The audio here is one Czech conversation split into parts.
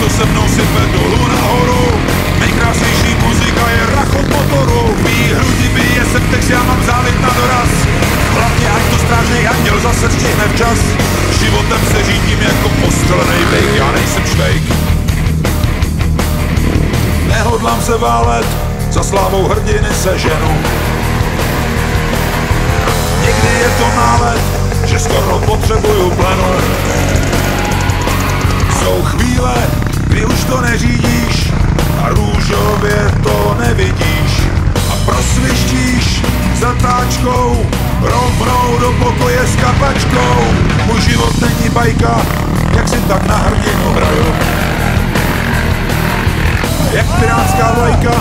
to se mnou sype dolů nahoru. Nejkrásnější muzika je rachot motoru. Mý hrudi bije se text, já mám závit na doraz. Hlavně ať to strážnej anděl zase stihne včas. Životem se řídím jako postelenej bejk, já nejsem švejk. Nehodlám se válet, za slávou hrdiny se ženu. Někdy je to nálet, že skoro potřebuju plenu. Jsou chvíle, kdy už to neřídíš a růžově to nevidíš. A prosvištíš zatáčkou rovnou do pokoje s kapačkou. Můj život není bajka, jak si tak na hrdinu hraju. Jak pirátská vlajka,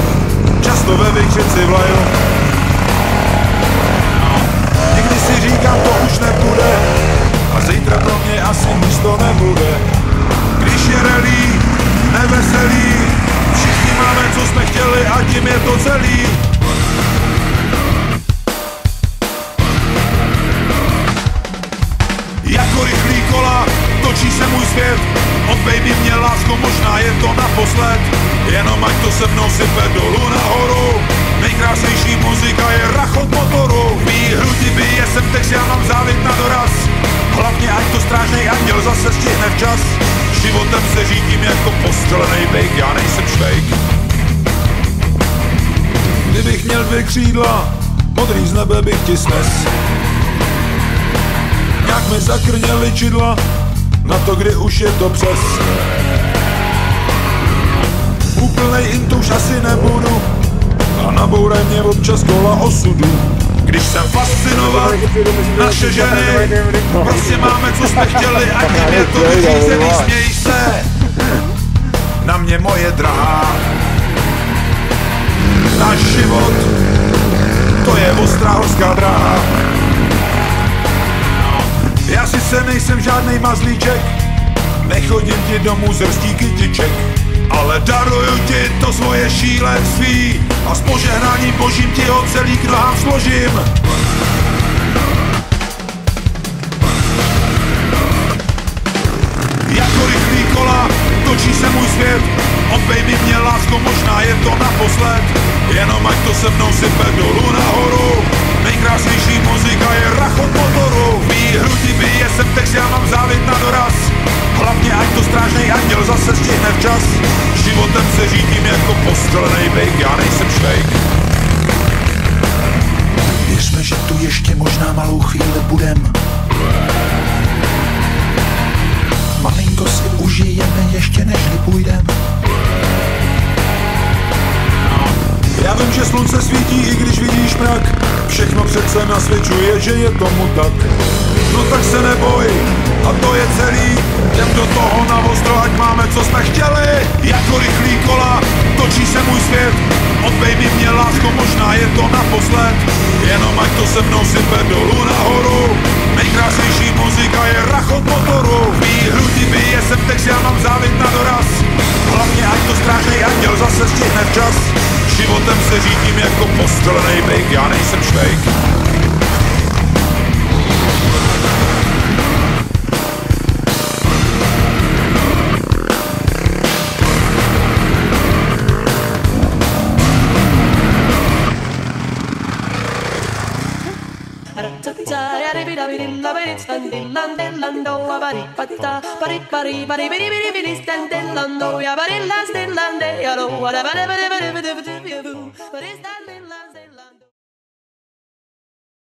často ve vykřici vlaju. Někdy si říkám, to už nebude a zítra pro mě asi místo nebude. Když je rally, neveselý, všichni máme, co jsme chtěli a tím je to celý. Jako rychlý kola, točí se můj svět. Od baby mě lásko, možná je to naposled. Jenom ať to se mnou sype dolů nahoru. Nejkrásnější muzika je rachot motoru. Mý hrudi bije sem text, já mám závit na doraz. Hlavně ať to strážnej anděl zase stihne včas. Životem se řídím jako postelenej bejk, já nejsem švejk. Kdybych měl 2 křídla, modrý z nebe bych ti snes. Nějak mi zakrněly čidla, na to, kdy už je to přes. Úplnej intuš asi nebudu a nabouraj mě občas kola osudu. Když jsem fascinovat naše ženy, prostě máme, co jsme chtěli a tím je to vyřízený. Směj se na mě, moje drahá. Náš život, to je ostrá horská dráha. Já sice nejsem žádnej mazlíček, nechodím ti domů z hrstí kytiček, ale daruju ti to svoje šílenství a s požehnáním božím ti ho celý k nohám složím. Jako rychlý kola, točí se můj svět. Od baby mě lásko, možná je to naposled. Jenom ať to se mnou sype dolů nahoru. Nejkrásnější muzika je rachot motoru. Mý hrudi bije sem text, já mám závit na doraz. Hlavně ať to strážnej anděl zase stihne včas. Životem se řídím jako postelenej bejk, já nejsem švejk. Věřme, že tu ještě možná malou chvíli budem. Malinko si užijeme ještě nežli půjdem. Já vím, že slunce svítí, i když vidíš mrak. Všechno přece nasvědčuje, že je tomu tak. No tak se neboj, a to je celý. Jdem do toho na ostro, ať máme, co jsme chtěli. Jako rychlý kola, točí se můj svět. Od baby mě lásko, možná je to naposled. Jenom ať to se mnou sype dolů nahoru. Nejkrásnější muzika je rachot motoru. Mý hrudi bije sem text, já mám závit na doraz. Hlavně ať to strážnej anděl zase stihne včas. Životem se řídím jako postelenej bejk, já nejsem švejk. Bari